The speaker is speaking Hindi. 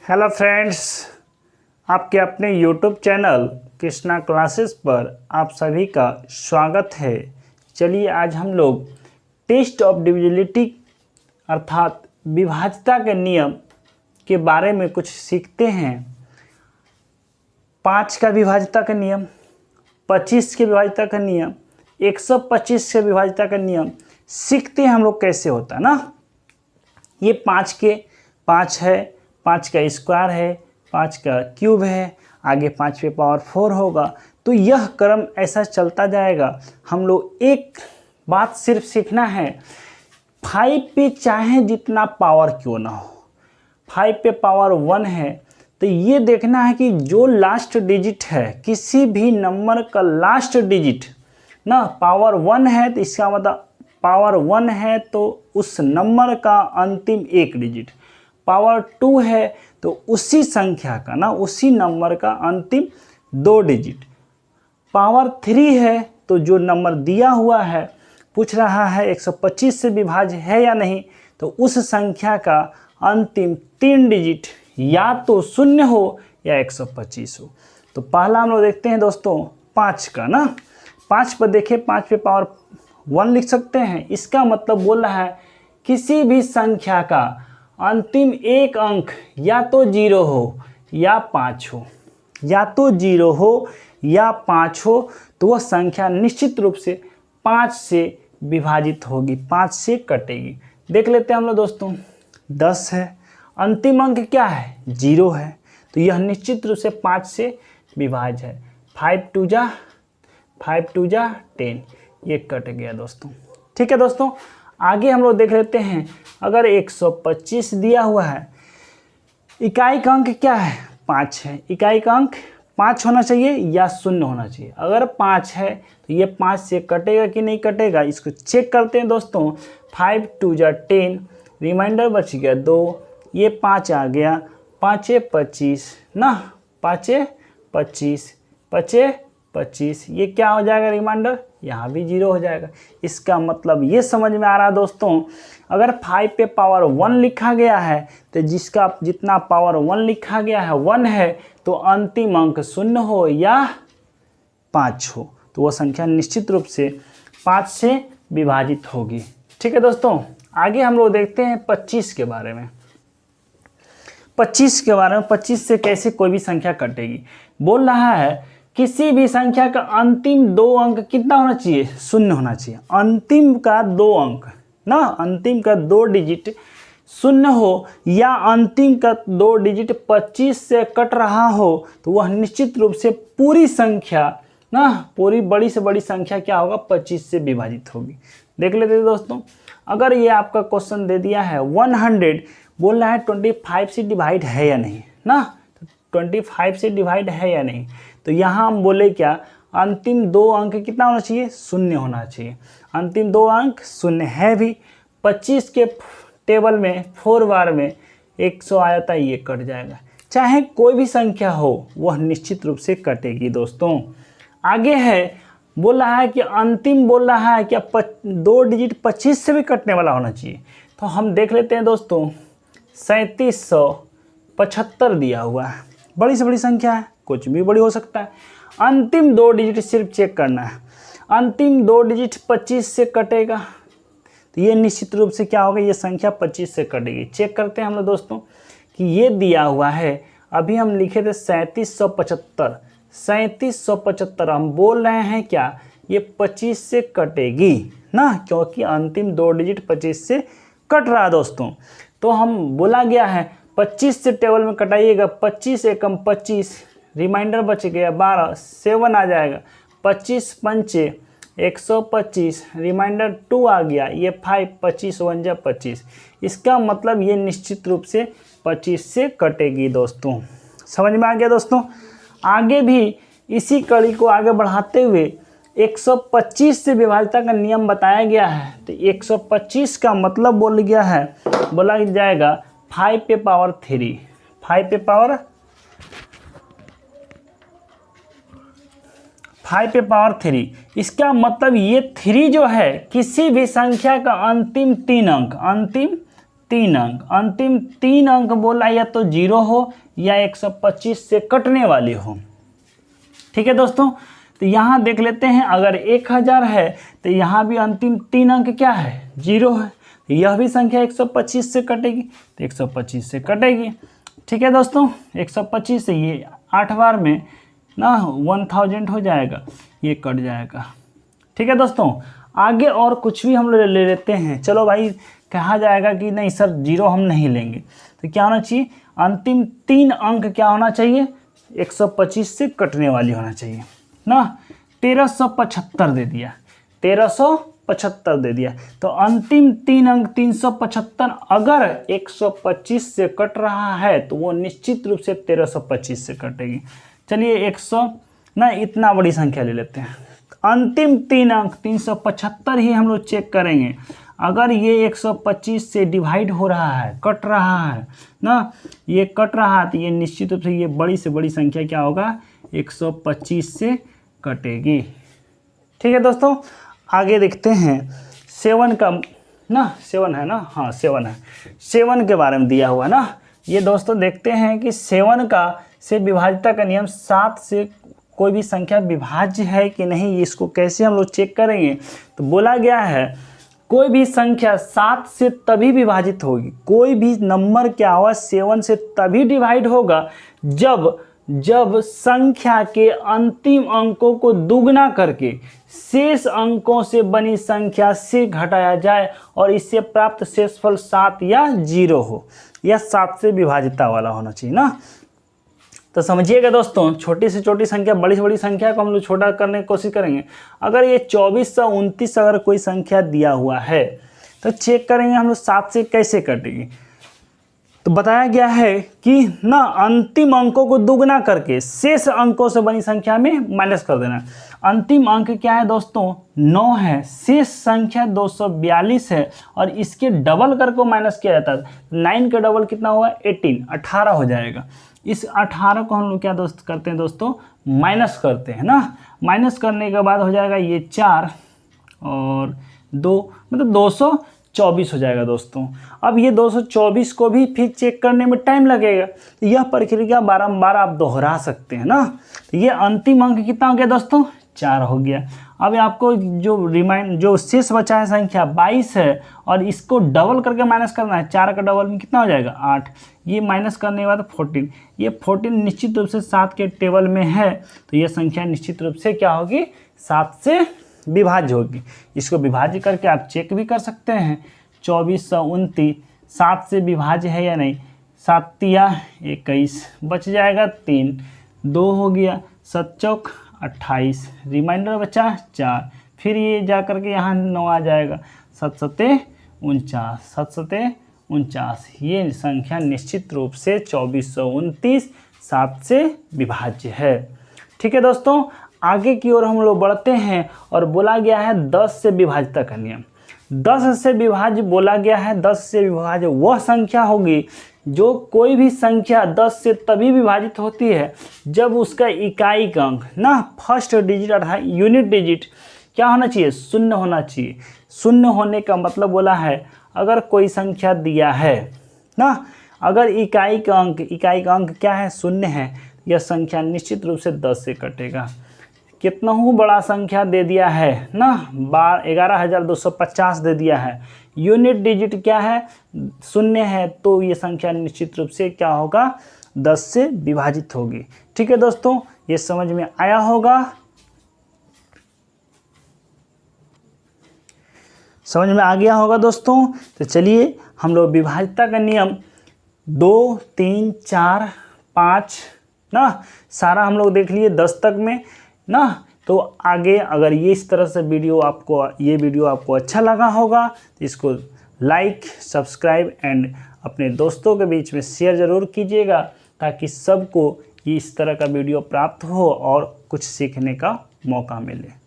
हेलो फ्रेंड्स, आपके अपने यूट्यूब चैनल कृष्णा क्लासेस पर आप सभी का स्वागत है। चलिए आज हम लोग टेस्ट ऑफ डिविजिबिलिटी अर्थात विभाज्यता के नियम के बारे में कुछ सीखते हैं। 5 का विभाज्यता का नियम, 25 के विभाज्यता का नियम, 125 के विभाज्यता का नियम सीखते हैं हम लोग कैसे होता है ना। ये 5 के 5 है, 5 का स्क्वायर है, 5 का क्यूब है, आगे 5 पे पावर 4 होगा। तो यह क्रम ऐसा चलता जाएगा। हम लोग एक बात सिर्फ सीखना है, 5 पे चाहे जितना पावर क्यों ना हो, 5 पे पावर 1 है तो ये देखना है कि जो लास्ट डिजिट है किसी भी नंबर का लास्ट डिजिट ना पावर 1 है तो इसका मतलब पावर 1 है तो उस नंबर का अंतिम एक डिजिट, पावर 2 है तो उसी संख्या का ना उसी नंबर का अंतिम 2 डिजिट, पावर 3 है तो जो नंबर दिया हुआ है पूछ रहा है 125 से विभाज्य है या नहीं, तो उस संख्या का अंतिम 3 डिजिट या तो 0 हो या 125 हो। तो पहला हम लोग देखते हैं दोस्तों 5 का ना। 5 पर देखें, 5 पे पावर 1 लिख सकते हैं। इसका मतलब बोल रहा है किसी भी संख्या का अंतिम एक अंक या तो 0 हो या 5 हो, या तो 0 हो या 5 हो, तो वह संख्या निश्चित रूप से 5 से विभाजित होगी, 5 से कटेगी। देख लेते हैं हम लोग दोस्तों। 10 है, अंतिम अंक क्या है 0 है, तो यह निश्चित रूप से 5 से विभाज्य है। 5 2 जा 10, ये कट गया दोस्तों। ठीक है दोस्तों, आगे हम लोग देख लेते हैं। अगर 125 दिया हुआ है, इकाई का अंक क्या है 5 है, इकाई का अंक 5 होना चाहिए या 0 होना चाहिए। अगर 5 है तो ये 5 से कटेगा कि नहीं कटेगा, इसको चेक करते हैं दोस्तों। 5 2 जा 10, रिमाइंडर बच गया 2, ये 5 आ गया, 5 25 ना, 5 25 25, ये क्या हो जाएगा रिमाइंडर, यहाँ भी 0 हो जाएगा। इसका मतलब ये समझ में आ रहा है दोस्तों, अगर 5 पे पावर 1 लिखा गया है तो जिसका जितना पावर 1 लिखा गया है 1 है, तो अंतिम अंक 0 हो या 5 हो, तो वह संख्या निश्चित रूप से 5 से विभाजित होगी। ठीक है दोस्तों, आगे हम लोग देखते हैं 25 के बारे में। 25 के बारे में, 25 से कैसे कोई भी संख्या कटेगी। बोल रहा है किसी भी संख्या का अंतिम 2 अंक कितना होना चाहिए, 0 होना चाहिए। अंतिम का 2 अंक ना, अंतिम का 2 डिजिट 0 हो या अंतिम का 2 डिजिट 25 से कट रहा हो, तो वह निश्चित रूप से पूरी संख्या ना, पूरी बड़ी से बड़ी संख्या क्या होगा 25 से विभाजित होगी। देख लेते हैं दोस्तों। अगर ये आपका क्वेश्चन दे दिया है 100, बोल रहा है 25 से डिवाइड है या नहीं ना, 25 से डिवाइड है या नहीं, तो यहाँ हम बोले क्या, अंतिम 2 अंक कितना होना चाहिए 0 होना चाहिए। अंतिम 2 अंक 0 है भी। 25 के टेबल में 4 बार में 100 आया था, ये कट जाएगा। चाहे कोई भी संख्या हो वह निश्चित रूप से कटेगी दोस्तों। आगे है, बोल रहा है कि अंतिम बोल रहा है कि 2 डिजिट 25 से भी कटने वाला होना चाहिए। तो हम देख लेते हैं दोस्तों, 3775 दिया हुआ है, बड़ी से बड़ी संख्या है, कुछ भी बड़ी हो सकता है। अंतिम 2 डिजिट सिर्फ चेक करना है, अंतिम 2 डिजिट 25 से कटेगा, तो ये निश्चित रूप से क्या होगा, ये संख्या 25 से कटेगी। चेक करते हैं हम लोग दोस्तों कि ये दिया हुआ है, अभी हम लिखे थे 3775, 3775 हम बोल रहे हैं क्या, ये 25 से कटेगी ना, क्योंकि अंतिम 2 डिजिट 25 से कट रहा है दोस्तों। तो हम बोला गया है 25 से टेबल में कटाइएगा, 25 एकम 25, रिमाइंडर बच गया 12, 7 आ जाएगा, 25 पंचे 125, रिमाइंडर 2 आ गया, ये 5, 25 1 जा 25। इसका मतलब ये निश्चित रूप से 25 से कटेगी दोस्तों। समझ में आ गया दोस्तों। आगे भी इसी कड़ी को आगे बढ़ाते हुए 125 से विभाज्यता का नियम बताया गया है। तो 125 का मतलब बोला जाएगा 5 पे पावर 3, 5 पे पावर 3। इसका मतलब ये 3 जो है किसी भी संख्या का अंतिम 3 अंक, अंतिम 3 अंक, अंतिम 3 अंक बोला या तो 0 हो या 125 से कटने वाली हो। ठीक है दोस्तों, तो यहाँ देख लेते हैं, अगर 1000 है तो यहाँ भी अंतिम 3 अंक क्या है, 0 है। यह भी संख्या 125 से कटेगी, तो 125 से कटेगी। ठीक है दोस्तों, 125 से ये 8 बार में ना 1000 हो जाएगा, ये कट जाएगा। ठीक है दोस्तों, आगे और कुछ भी हम लोग ले लेते हैं। चलो भाई, कहा जाएगा कि नहीं सर 0 हम नहीं लेंगे, तो क्या होना चाहिए, अंतिम 3 अंक क्या होना चाहिए, 125 से कटने वाली होना चाहिए ना। 1375 दे दिया, 1375 दे दिया, तो अंतिम 3 अंक 375 अगर 125 से कट रहा है तो वो निश्चित रूप से 1325 से कटेगी। चलिए 100 ना, इतना बड़ी संख्या ले लेते हैं। अंतिम 3 अंक 375 ही हम लोग चेक करेंगे। अगर ये 125 से डिवाइड हो रहा है, कट रहा है ना, ये कट रहा है, तो ये निश्चित रूप से ये बड़ी से बड़ी संख्या क्या होगा, 125 से कटेगी। ठीक है दोस्तों, आगे देखते हैं 7 का ना, 7 है ना, हाँ 7 है, 7 के बारे में दिया हुआ ना। ये दोस्तों देखते हैं कि 7 का से विभाज्यता का नियम 7 से कोई भी संख्या विभाज्य है कि नहीं, इसको कैसे हम लोग चेक करेंगे। तो बोला गया है कोई भी संख्या 7 से तभी विभाजित होगी, कोई भी नंबर क्या होगा 7 से तभी डिवाइड होगा जब संख्या के अंतिम अंकों को दुगना करके शेष अंकों से बनी संख्या से घटाया जाए और इससे प्राप्त शेषफल 7 या 0 हो, या 7 से विभाजिता वाला होना चाहिए ना। तो समझिएगा दोस्तों, छोटी से छोटी संख्या, बड़ी से बड़ी संख्या को हम लोग छोटा करने की कोशिश करेंगे। अगर ये 2429 अगर कोई संख्या दिया हुआ है तो चेक करेंगे हम लोग 7 से कैसे कटेगी। तो बताया गया है कि ना अंतिम अंकों को दुगना करके शेष अंकों से बनी संख्या में माइनस कर देना। अंतिम अंक क्या है दोस्तों, 9 है, शेष संख्या 242 है और इसके डबल करके माइनस किया जाता है। 9 का डबल कितना हुआ, 18 हो जाएगा। इस 18 को हम लोग क्या करते हैं दोस्तों, माइनस करते हैं ना। माइनस करने के बाद हो जाएगा ये 4 और 2, मतलब 224 हो जाएगा दोस्तों। अब ये 224 को भी फिर चेक करने में टाइम लगेगा, यह प्रक्रिया बारंबार आप दोहरा सकते हैं ना। तो ये अंतिम अंक कितना हो गया दोस्तों, 4 हो गया। अब आपको जो शेष बचा है संख्या 22 है और इसको डबल करके माइनस करना है। 4 का डबल में कितना हो जाएगा, 8। ये माइनस करने के बाद 14, ये 14 निश्चित रूप से 7 के टेबल में है, तो ये संख्या निश्चित रूप से क्या होगी, 7 से विभाज्य होगी। इसको विभाज्य करके आप चेक भी कर सकते हैं। 2429 7 से विभाज्य है या नहीं, 7 तिया 21, बच जाएगा 3, 2 हो गया, 7 चौक 28, रिमाइंडर बचा 4, फिर ये जा करके यहाँ 9 आ जाएगा, 7 सते 49, 7 सते 49। ये संख्या निश्चित रूप से 2429 7 से विभाज्य है। ठीक है दोस्तों, आगे की ओर हम लोग बढ़ते हैं और बोला गया है 10 से विभाज्यता का नियम। 10 से विभाज्य बोला गया है, 10 से विभाज्य वह संख्या होगी जो कोई भी संख्या 10 से तभी विभाजित होती है जब उसका इकाई का अंक ना फर्स्ट डिजिट अर्थात यूनिट डिजिट क्या होना चाहिए, 0 होना चाहिए। 0 होने का मतलब बोला है अगर कोई संख्या दिया है ना, अगर इकाई का अंक क्या है, 0 है, यह संख्या निश्चित रूप से 10 से कटेगा। कितना बड़ा संख्या दे दिया है ना, 11250 दे दिया है, यूनिट डिजिट क्या है, 0 है, तो ये संख्या निश्चित रूप से क्या होगा, 10 से विभाजित होगी। ठीक है दोस्तों, ये समझ में आया होगा, समझ में आ गया होगा दोस्तों। तो चलिए हम लोग विभाज्यता का नियम 2, 3, 4, 5 ना सारा हम लोग देख लिए 10 तक में ना। तो आगे अगर ये इस तरह से वीडियो आपको अच्छा लगा होगा तो इसको लाइक, सब्सक्राइब एंड अपने दोस्तों के बीच में शेयर ज़रूर कीजिएगा ताकि सबको इस तरह का वीडियो प्राप्त हो और कुछ सीखने का मौका मिले।